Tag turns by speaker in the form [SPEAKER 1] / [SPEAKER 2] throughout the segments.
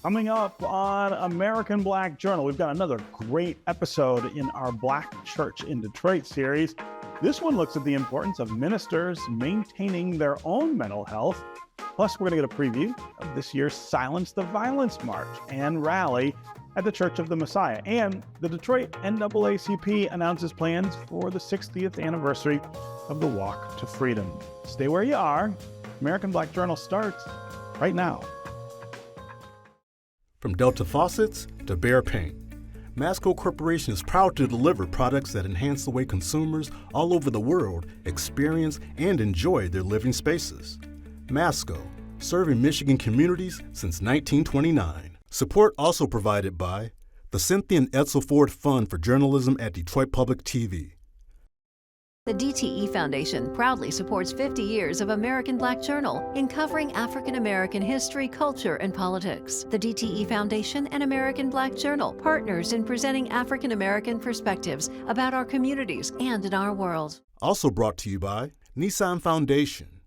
[SPEAKER 1] Coming up on American Black Journal, we've got another great episode in our Black Church in Detroit series. This one looks at the importance of ministers maintaining their own mental health. Plus, we're going to get a preview of this year's Silence the Violence March and rally at the Church of the Messiah. And the Detroit NAACP announces plans for the 60th anniversary of the Walk to Freedom. Stay where you are. American Black Journal starts right now.
[SPEAKER 2] From Delta faucets to Behr paint, Masco Corporation is proud to deliver products that enhance the way consumers all over the world experience and enjoy their living spaces. Masco, serving Michigan communities since 1929. Support also provided by the Cynthia and Edsel Ford Fund for Journalism at Detroit Public TV.
[SPEAKER 3] The DTE Foundation proudly supports 50 years of American Black Journal in covering African American history, culture, and politics. The DTE Foundation and American Black Journal partners in presenting African American perspectives about our communities and in our world.
[SPEAKER 2] Also brought to you by Nissan Foundation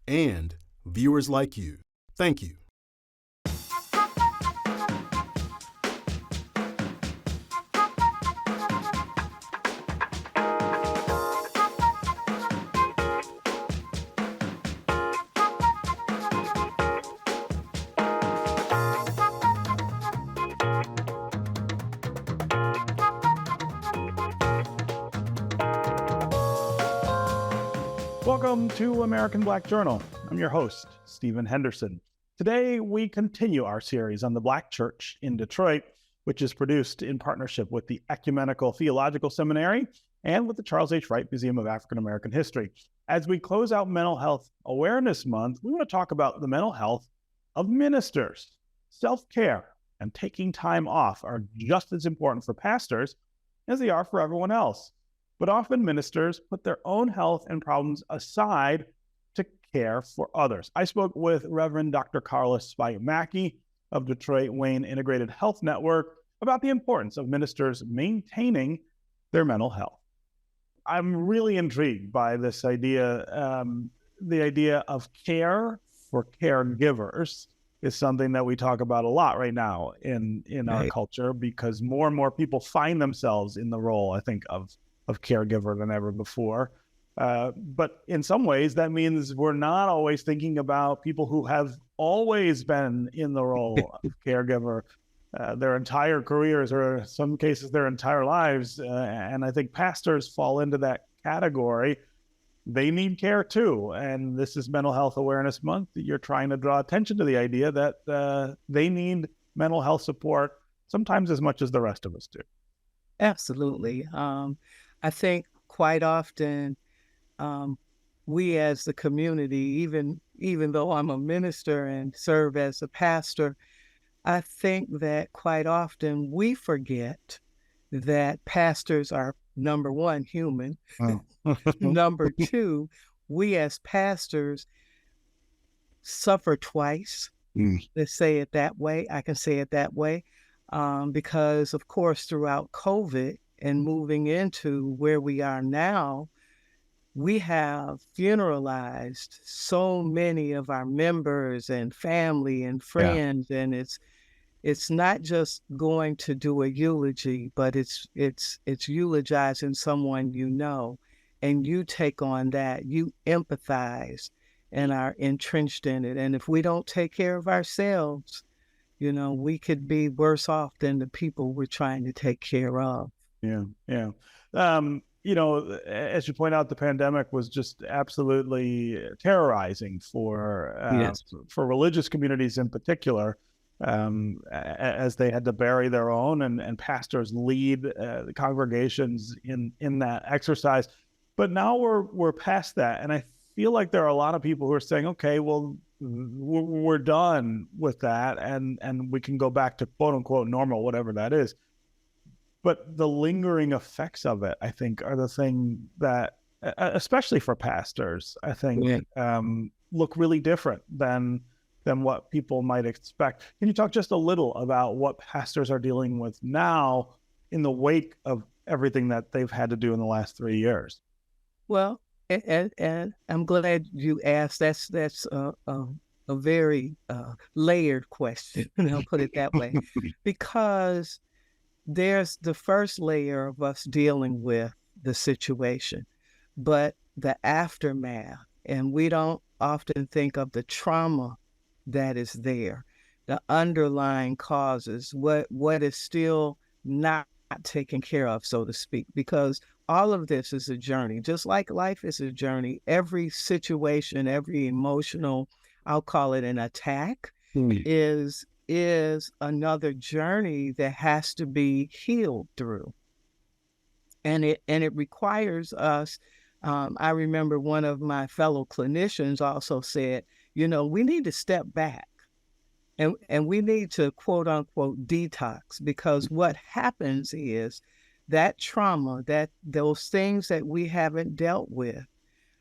[SPEAKER 2] and viewers like you. Thank you.
[SPEAKER 1] Welcome to American Black Journal. I'm your host, Stephen Henderson. Today, we continue our series on the Black Church in Detroit, which is produced in partnership with the Ecumenical Theological Seminary and with the Charles H. Wright Museum of African American History. As we close out Mental Health Awareness Month, we want to talk about the mental health of ministers. Self-care and taking time off are just as important for pastors as they are for everyone else. But often ministers put their own health and problems aside to care for others. I spoke with Reverend Dr. Carla Spight-Mackey of Detroit Wayne Integrated Health Network about the importance of ministers maintaining their mental health. I'm really intrigued by this idea. The idea of care for caregivers is something that we talk about a lot right now in our culture, because more and more people find themselves in the role, I think, of caregiver than ever before. But in some ways, that means we're not always thinking about people who have always been in the role of caregiver their entire careers, or in some cases their entire lives. And I think pastors fall into that category. They need care too. And this is Mental Health Awareness Month. You're trying to draw attention to the idea that they need mental health support sometimes as much as the rest of us do.
[SPEAKER 4] Absolutely. I think quite often we as the community, even though I'm a minister and serve as a pastor, I think that quite often we forget that pastors are, number one, human. Oh. Number two, we as pastors suffer twice. Let's say it that way. I can say it that way. Because, of course, throughout COVID and moving into where we are now, we have funeralized so many of our members and family and friends, and it's not just going to do a eulogy, but it's eulogizing someone you know, and you take on that, you empathize and are entrenched in it. And if we don't take care of ourselves, you know, we could be worse off than the people we're trying to take care of.
[SPEAKER 1] Yeah. You know, as you point out, the pandemic was just absolutely terrorizing for religious communities in particular, as they had to bury their own, and pastors lead the congregations in that exercise. But now we're past that, and I feel like there are a lot of people who are saying, okay, well, we're done with that, and we can go back to quote unquote normal, whatever that is. But the lingering effects of it, I think, are the thing that, especially for pastors, I think look really different than what people might expect. Can you talk just a little about what pastors are dealing with now in the wake of everything that they've had to do in the last 3 years?
[SPEAKER 4] Well, and I'm glad you asked. That's a very layered question, and I'll put it that way, because there's the first layer of us dealing with the situation, but the aftermath, and we don't often think of the trauma that is there, the underlying causes, what is still not taken care of, so to speak, because all of this is a journey. Just like life is a journey, every situation, every emotional, I'll call it an attack, is another journey that has to be healed through. And it requires us. I remember one of my fellow clinicians also said, we need to step back and we need to quote unquote detox, because what happens is that trauma, that those things that we haven't dealt with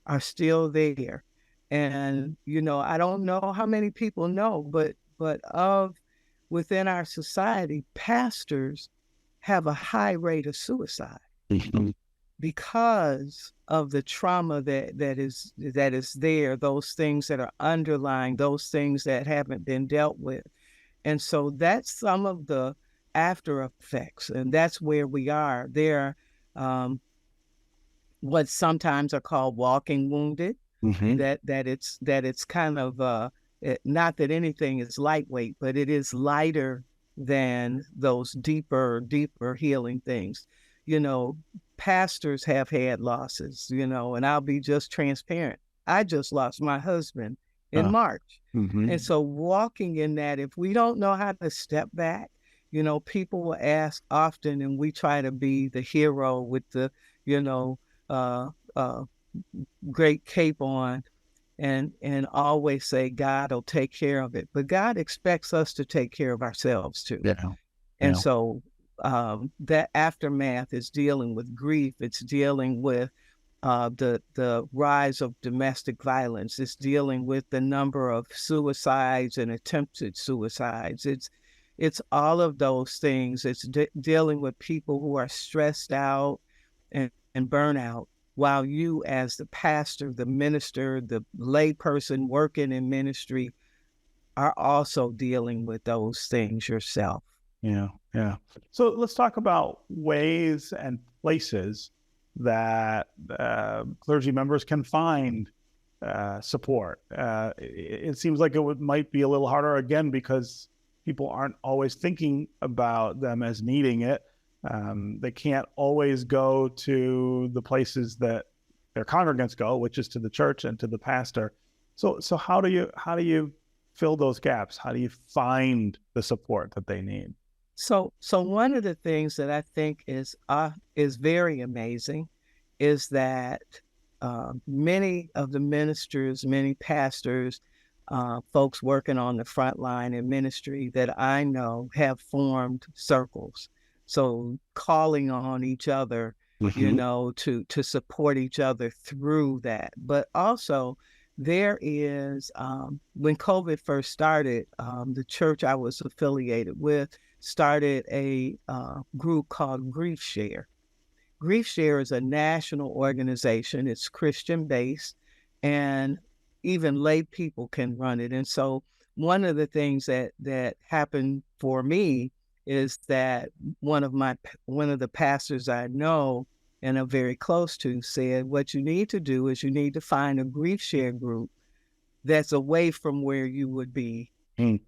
[SPEAKER 4] are still there. And, I don't know how many people know, but within our society, pastors have a high rate of suicide because of the trauma that is there, those things that are underlying, those things that haven't been dealt with. And so that's some of the after effects, and that's where we are. There what sometimes are called walking wounded, that it's kind of not that anything is lightweight, but it is lighter than those deeper healing things. Pastors have had losses, and I'll be just transparent. I just lost my husband in March. And so walking in that, if we don't know how to step back, people will ask often, and we try to be the hero with the, great cape on, and always say God will take care of it. But God expects us to take care of ourselves too.
[SPEAKER 1] Yeah.
[SPEAKER 4] And so that aftermath is dealing with grief. It's dealing with the rise of domestic violence. It's dealing with the number of suicides and attempted suicides. It's all of those things. It's dealing with people who are stressed out and burnout, while you as the pastor, the minister, the lay person working in ministry are also dealing with those things yourself.
[SPEAKER 1] Yeah. So let's talk about ways and places that clergy members can find support. It seems like it might be a little harder, again, because people aren't always thinking about them as needing it. They can't always go to the places that their congregants go, which is to the church and to the pastor. So how do you fill those gaps? How do you find the support that they need?
[SPEAKER 4] So one of the things that I think is very amazing is that many of the ministers, many pastors, folks working on the front line in ministry that I know have formed circles. So calling on each other, to support each other through that. But also there is, when COVID first started, the church I was affiliated with started a group called Grief Share. Grief Share is a national organization. It's Christian-based, and even lay people can run it. And so one of the things that happened for me is that one of the pastors I know and are very close to said, what you need to do is you need to find a Grief Share group that's away from where you would be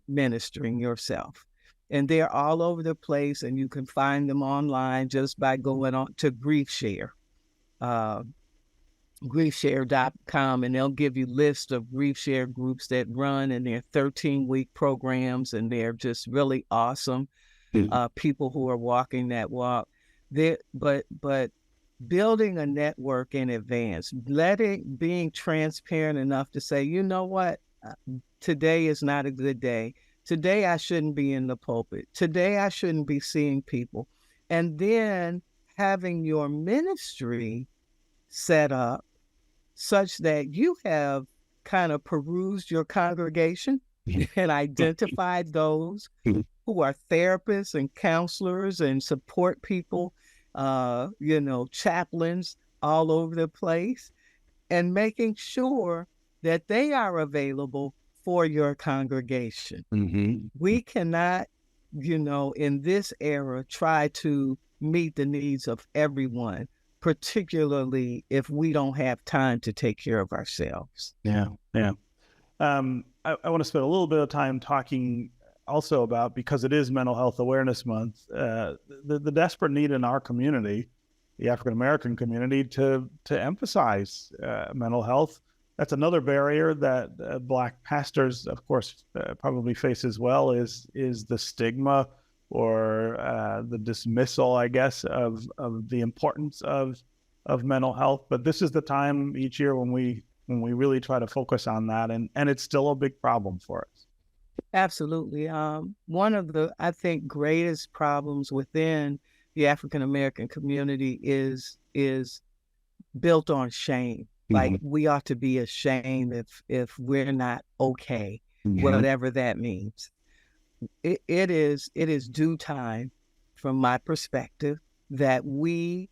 [SPEAKER 4] ministering yourself. And they're all over the place, and you can find them online just by going on to Grief Share, griefshare.com, and they'll give you lists of Grief Share groups that run, and they're 13-week programs, and they're just really awesome. People who are walking that walk. But building a network in advance, being transparent enough to say, you know what, today is not a good day. Today I shouldn't be in the pulpit. Today I shouldn't be seeing people. And then having your ministry set up such that you have kind of perused your congregation and identified those who are therapists and counselors and support people, chaplains all over the place, and making sure that they are available for your congregation.
[SPEAKER 2] Mm-hmm.
[SPEAKER 4] We cannot, in this era, try to meet the needs of everyone, particularly if we don't have time to take care of ourselves.
[SPEAKER 1] Yeah. I want to spend a little bit of time talking also about, because it is Mental Health Awareness Month, the desperate need in our community, the African American community, to emphasize mental health. That's another barrier that Black pastors, of course, probably face as well, is the stigma or the dismissal, I guess, of the importance of mental health. But this is the time each year when we really try to focus on that, and it's still a big problem for us.
[SPEAKER 4] Absolutely. One of the, I think, greatest problems within the African American community is built on shame.
[SPEAKER 2] Mm-hmm.
[SPEAKER 4] Like, we ought to be ashamed if we're not okay,
[SPEAKER 2] Mm-hmm.
[SPEAKER 4] whatever that means. It is due time, from my perspective, that we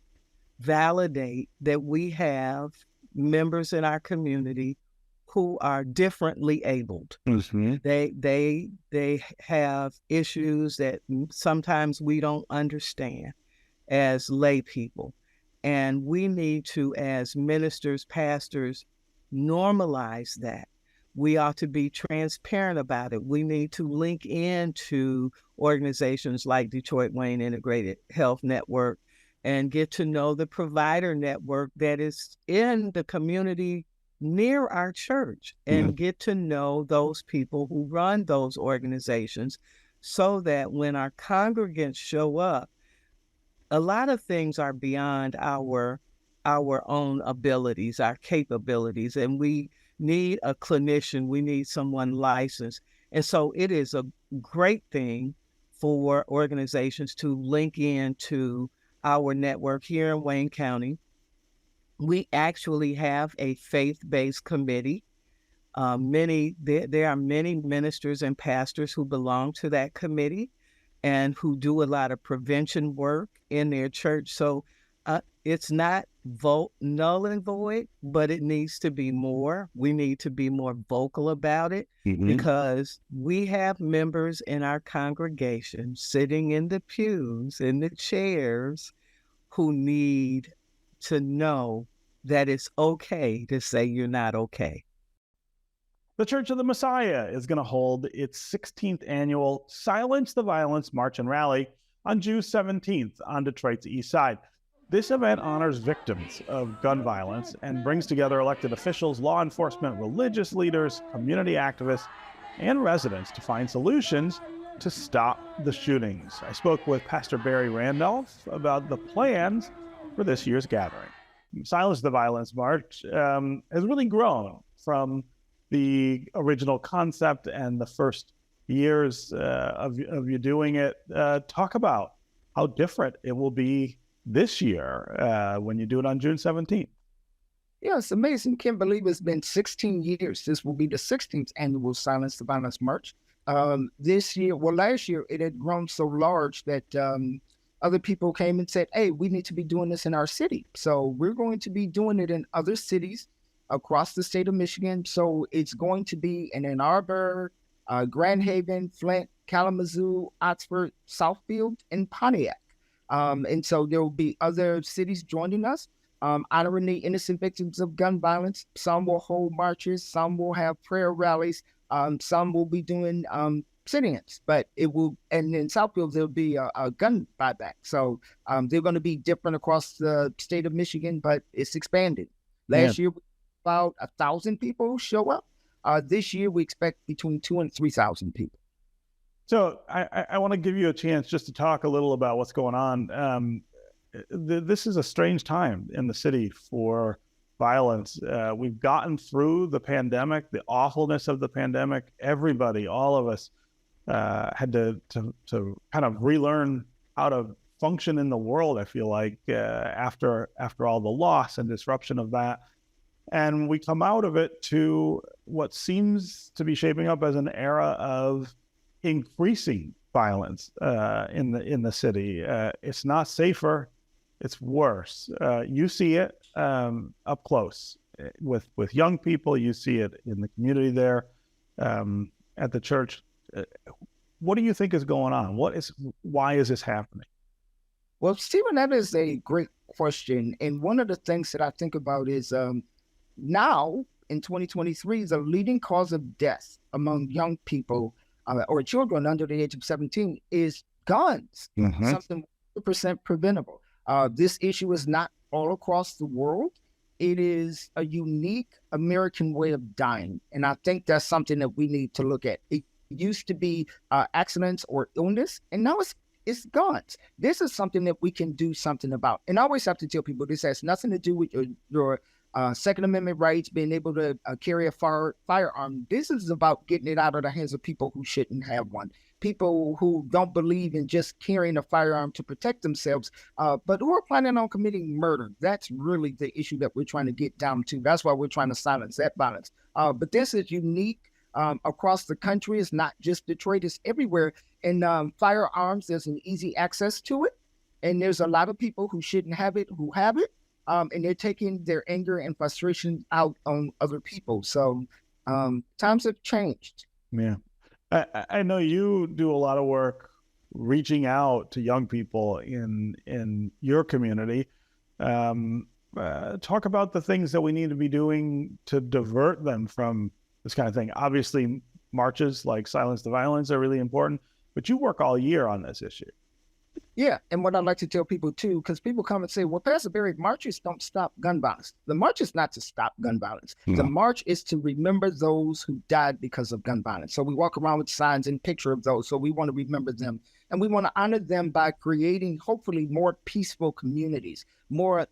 [SPEAKER 4] validate that we have members in our community who are differently abled.
[SPEAKER 2] Mm-hmm.
[SPEAKER 4] They have issues that sometimes we don't understand as lay people. And we need to, as ministers, pastors, normalize that. We ought to be transparent about it. We need to link into organizations like Detroit Wayne Integrated Health Network and get to know the provider network that is in the community near our church, and get to know those people who run those organizations, so that when our congregants show up, a lot of things are beyond our own abilities, our capabilities, and we need a clinician, we need someone licensed. And so it is a great thing for organizations to link into our network here in Wayne County. We actually have a faith-based committee. There are many ministers and pastors who belong to that committee and who do a lot of prevention work in their church. So it's not null and void, but it needs to be more. We need to be more vocal about it, because we have members in our congregation sitting in the pews, in the chairs, who need to know that it's okay to say you're not okay.
[SPEAKER 1] The Church of the Messiah is going to hold its 16th annual Silence the Violence March and Rally on June 17th on Detroit's east side. This event honors victims of gun violence and brings together elected officials, law enforcement, religious leaders, community activists, and residents to find solutions to stop the shootings. I spoke with Pastor Barry Randolph about the plans for this year's gathering. Silence the Violence March has really grown from the original concept and the first years of you doing it. Talk about how different it will be this year when you do it on June 17th.
[SPEAKER 5] Yeah, it's amazing. Can't believe it's been 16 years. This will be the 16th annual Silence the Violence March. Last year, it had grown so large that other people came and said, hey, we need to be doing this in our city. So we're going to be doing it in other cities across the state of Michigan. So it's going to be in Ann Arbor, Grand Haven, Flint, Kalamazoo, Oxford, Southfield, and Pontiac. And so there will be other cities joining us, honoring the innocent victims of gun violence. Some will hold marches, some will have prayer rallies, some will be doing sit-ins, but it will, and in Southfield, there'll be a gun buyback. So they're going to be different across the state of Michigan, but it's expanded. Last year, about 1,000 people show up. This year, we expect between 2,000 and 3,000 people.
[SPEAKER 1] So I want to give you a chance just to talk a little about what's going on. This is a strange time in the city for violence. We've gotten through the pandemic, the awfulness of the pandemic. Everybody, all of us, had to kind of relearn how to function in the world, I feel like, after all the loss and disruption of that. And we come out of it to what seems to be shaping up as an era of increasing violence in the city. It's not safer, it's worse. You see it up close with young people. You see it in the community there. at the church. What do you think is going on? Why is this happening?
[SPEAKER 5] Well, Stephen, that is a great question. And one of the things that I think about is now in 2023, the leading cause of death among young people or children under the age of 17 is guns, something 100% preventable. This issue is not all across the world. It is a unique American way of dying. And I think that's something that we need to look at. It used to be accidents or illness, and now it's guns. This is something that we can do something about. And I always have to tell people this has nothing to do with your Second Amendment rights, being able to carry a firearm. This is about getting it out of the hands of people who shouldn't have one. People who don't believe in just carrying a firearm to protect themselves, but who are planning on committing murder. That's really the issue that we're trying to get down to. That's why we're trying to silence that violence. But this is unique across the country. It's not just Detroit, it's everywhere. And firearms, there's an easy access to it. And there's a lot of people who shouldn't have it, who have it. And they're taking their anger and frustration out on other people. So times have changed.
[SPEAKER 1] Yeah. I know you do a lot of work reaching out to young people in your community. Talk about the things that we need to be doing to divert them from this kind of thing. Obviously, marches like Silence the Violence are really important, but you work all year on this issue.
[SPEAKER 5] Yeah, and what I'd like to tell people too, because people come and say, well, Pastor Barry, marches don't stop gun violence. The march is not to stop gun violence. The march is to remember those who died because of gun violence. So we walk around with signs and picture of those. So we want to remember them. And we want to honor them by creating, hopefully, more peaceful communities, more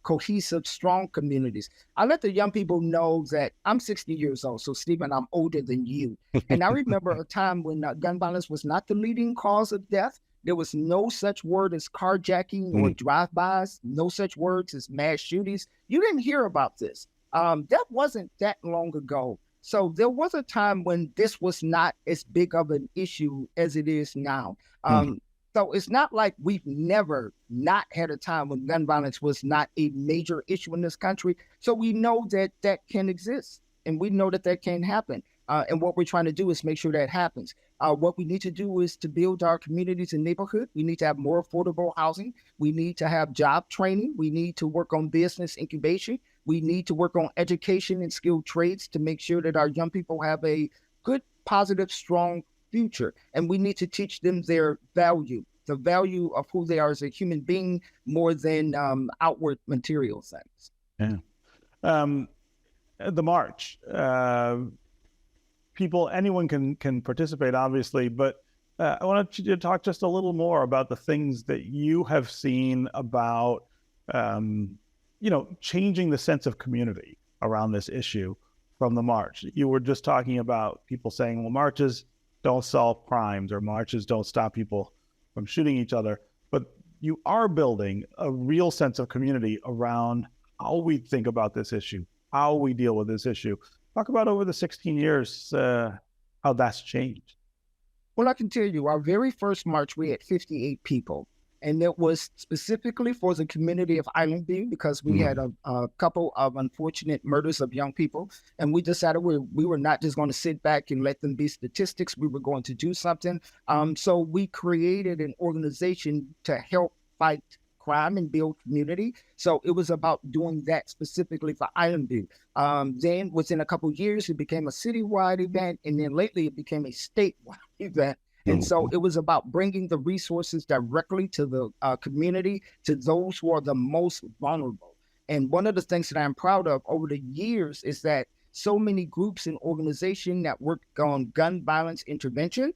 [SPEAKER 5] cohesive, strong communities. I let the young people know that I'm 60 years old. So, Stephen, I'm older than you. And I remember a time when gun violence was not the leading cause of death. There was no such word as carjacking or drive-bys, no such words as mass shootings. You didn't hear about this. That wasn't that long ago. So there was a time when this was not as big of an issue as it is now. So it's not like we've never not had a time when gun violence was not a major issue in this country. So we know that that can exist, and we know that that can happen. And what we're trying to do is make sure that happens. What we need to do is to build our communities and neighborhood. We need to have more affordable housing. We need to have job training. We need to work on business incubation. We need to work on education and skilled trades to make sure that our young people have a good, positive, strong future. And we need to teach them their value, the value of who they are as a human being, more than outward material things.
[SPEAKER 1] Yeah. The march. Anyone can participate, obviously, but I wanted you to talk just a little more about the things that you have seen about, changing the sense of community around this issue from the march. You were just talking about people saying, well, marches don't solve crimes or marches don't stop people from shooting each other, but you are building a real sense of community around how we think about this issue, how we deal with this issue. Talk about over the 16 years, how that's changed.
[SPEAKER 5] Well, I can tell you, our very first march, we had 58 people. And it was specifically for the community of Island View because we had a couple of unfortunate murders of young people. And we decided we were not just going to sit back and let them be statistics. We were going to do something. So we created an organization to help fight crime and build community. So it was about doing that specifically for Island View. Then within a couple of years, it became a citywide event. And then lately it became a statewide event. And so it was about bringing the resources directly to the community, to those who are the most vulnerable. And one of the things that I'm proud of over the years is that so many groups and organizations that work on gun violence intervention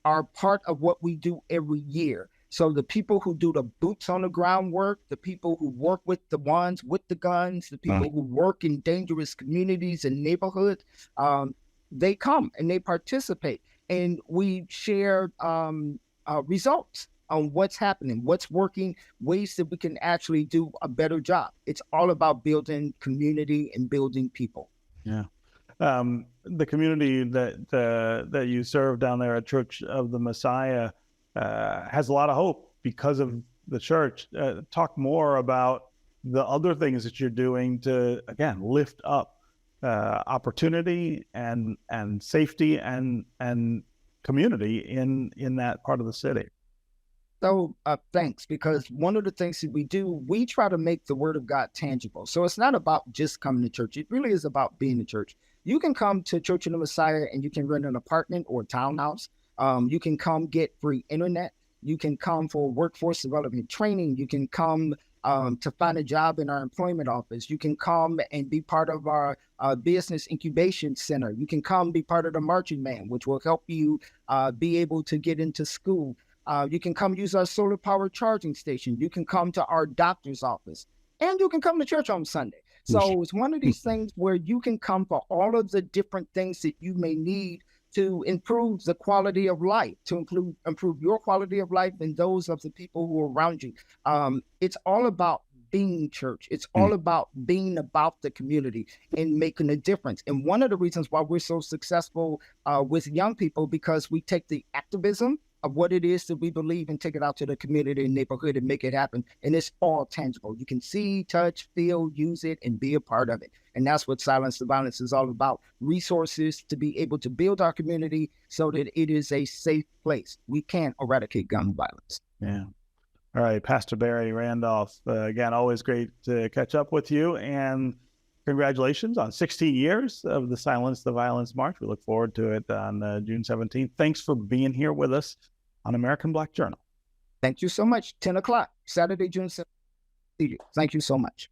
[SPEAKER 5] are part of what we do every year. So the people who do the boots on the ground work, the people who work with the ones with the guns, the people who work in dangerous communities and neighborhoods, they come and they participate. And we share results on what's happening, what's working, ways that we can actually do a better job. It's all about building community and building people.
[SPEAKER 1] Yeah. The community that you serve down there at Church of the Messiah has a lot of hope because of the church. Talk more about the other things that you're doing to, again, lift up opportunity and safety and community in that part of the city.
[SPEAKER 5] So thanks, because one of the things that we do, we try to make the word of God tangible. So it's not about just coming to church. It really is about being a church. You can come to Church of the Messiah and you can rent an apartment or a townhouse. You can come get free internet. You can come for workforce development training. You can come to find a job in our employment office. You can come and be part of our business incubation center. You can come be part of the marching band, which will help you be able to get into school. You can come use our solar power charging station. You can come to our doctor's office, and you can come to church on Sunday. So it's one of these things where you can come for all of the different things that you may need to improve the quality of life, to improve your quality of life and those of the people who are around you. It's all about being church. It's all about being about the community and making a difference. And one of the reasons why we're so successful with young people, because we take the activism of what it is that we believe and take it out to the community and neighborhood and make it happen. And it's all tangible. You can see, touch, feel, use it, and be a part of it. And that's what Silence the Violence is all about. Resources to be able to build our community so that it is a safe place. We can't eradicate gun violence.
[SPEAKER 1] Yeah. All right, Pastor Barry Randolph, again, always great to catch up with you. And congratulations on 16 years of the Silence the Violence March. We look forward to it on June 17th. Thanks for being here with us on American Black Journal.
[SPEAKER 5] Thank you so much. 10 o'clock, Saturday, June 17th. Thank you so much.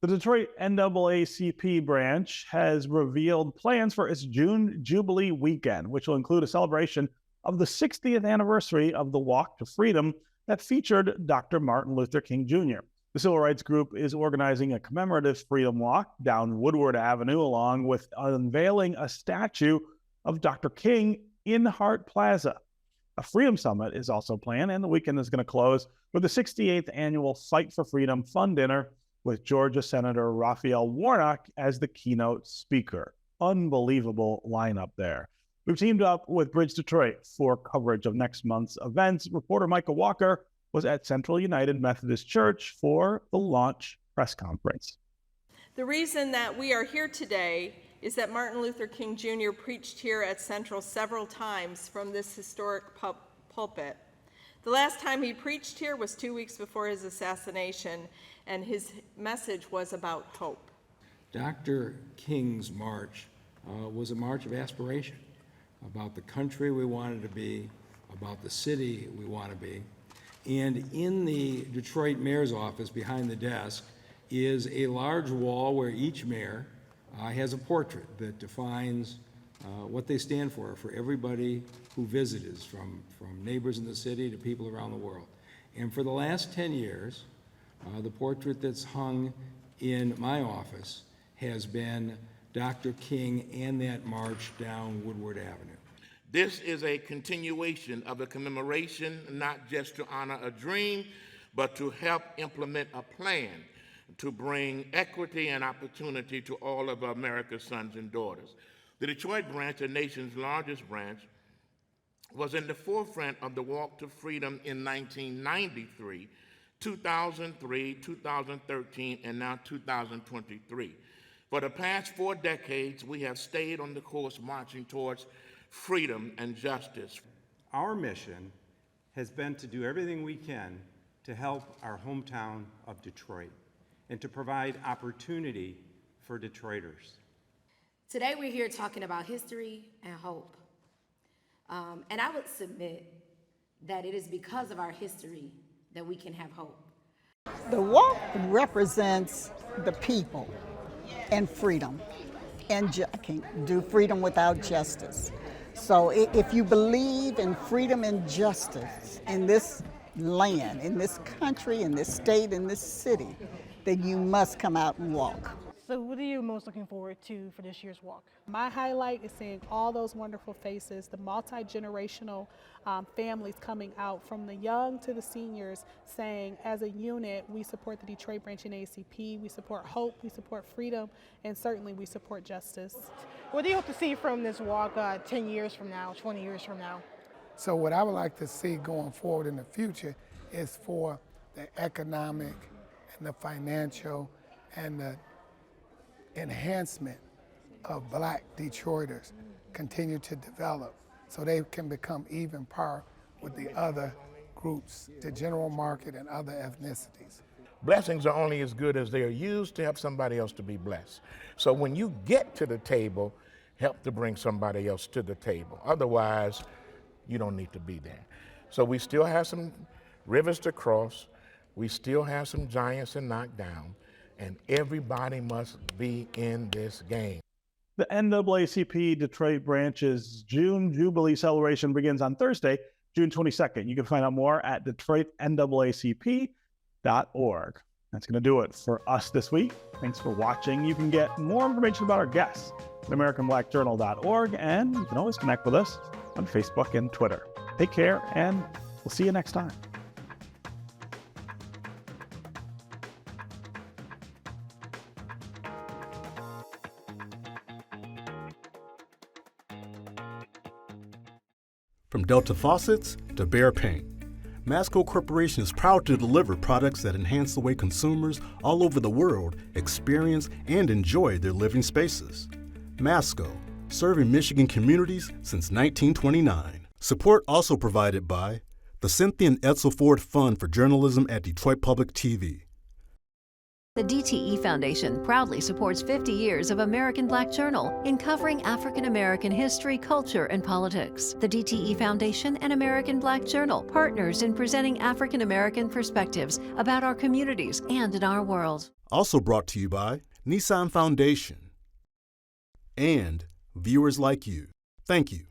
[SPEAKER 1] The Detroit NAACP branch has revealed plans for its June Jubilee weekend, which will include a celebration of the 60th anniversary of the Walk to Freedom that featured Dr. Martin Luther King Jr. The civil rights group is organizing a commemorative freedom walk down Woodward Avenue, along with unveiling a statue of Dr. King in Hart Plaza. A Freedom Summit is also planned, and the weekend is going to close with the 68th annual Fight for Freedom Fun Dinner with Georgia Senator Raphael Warnock as the keynote speaker. Unbelievable lineup there. We've teamed up with BridgeDetroit for coverage of next month's events. Reporter Micah Walker was at Central United Methodist Church for the launch press conference.
[SPEAKER 6] The reason that we are here today is that Martin Luther King Jr. preached here at Central several times from this historic pulpit. The last time he preached here was 2 weeks before his assassination, and his message was about hope.
[SPEAKER 7] Dr. King's march was a march of aspiration about the country we wanted to be, about the city we want to be. And in the Detroit mayor's office behind the desk is a large wall where each mayor has a portrait that defines what they stand for everybody who visits, from neighbors in the city to people around the world. And for the last 10 years, the portrait that's hung in my office has been Dr. King and that march down Woodward Avenue.
[SPEAKER 8] This is a continuation of a commemoration, not just to honor a dream, but to help implement a plan to bring equity and opportunity to all of America's sons and daughters. The Detroit branch, the nation's largest branch, was in the forefront of the Walk to Freedom in 1993, 2003, 2013, and now 2023. For the past 4 decades, we have stayed on the course marching towards freedom and justice.
[SPEAKER 9] Our mission has been to do everything we can to help our hometown of Detroit and to provide opportunity for Detroiters.
[SPEAKER 10] Today we're here talking about history and hope. And I would submit that it is because of our history that we can have hope.
[SPEAKER 11] The walk represents the people and freedom, and can't do freedom without justice. So if you believe in freedom and justice in this land, in this country, in this state, in this city, then you must come out and walk.
[SPEAKER 12] So what are you most looking forward to for this year's walk? My highlight is seeing all those wonderful faces, the multi-generational families coming out, from the young to the seniors, saying as a unit, we support the Detroit branch in NAACP, we support hope, we support freedom, and certainly we support justice.
[SPEAKER 13] What do you hope to see from this walk 10 years from now, 20 years from now?
[SPEAKER 14] So what I would like to see going forward in the future is for the economic and the financial and the enhancement of Black Detroiters continue to develop so they can become even par with the other groups, the general market and other ethnicities.
[SPEAKER 8] Blessings are only as good as they are used to help somebody else to be blessed. So when you get to the table, help to bring somebody else to the table. Otherwise, you don't need to be there. So we still have some rivers to cross. We still have some giants to knock down. And everybody must be in this game.
[SPEAKER 1] The NAACP Detroit branch's June Jubilee celebration begins on Thursday, June 22nd. You can find out more at DetroitNAACP.org. That's going to do it for us this week. Thanks for watching. You can get more information about our guests at AmericanBlackJournal.org, and you can always connect with us on Facebook and Twitter. Take care, and we'll see you next time.
[SPEAKER 2] From Delta Faucets to Behr Paint, Masco Corporation is proud to deliver products that enhance the way consumers all over the world experience and enjoy their living spaces. Masco, serving Michigan communities since 1929. Support also provided by the Cynthia and Edsel Ford Fund for Journalism at Detroit Public TV.
[SPEAKER 3] The DTE Foundation proudly supports 50 years of American Black Journal in covering African American history, culture, and politics. The DTE Foundation and American Black Journal, partners in presenting African American perspectives about our communities and in our world.
[SPEAKER 2] Also brought to you by Nissan Foundation and viewers like you. Thank you.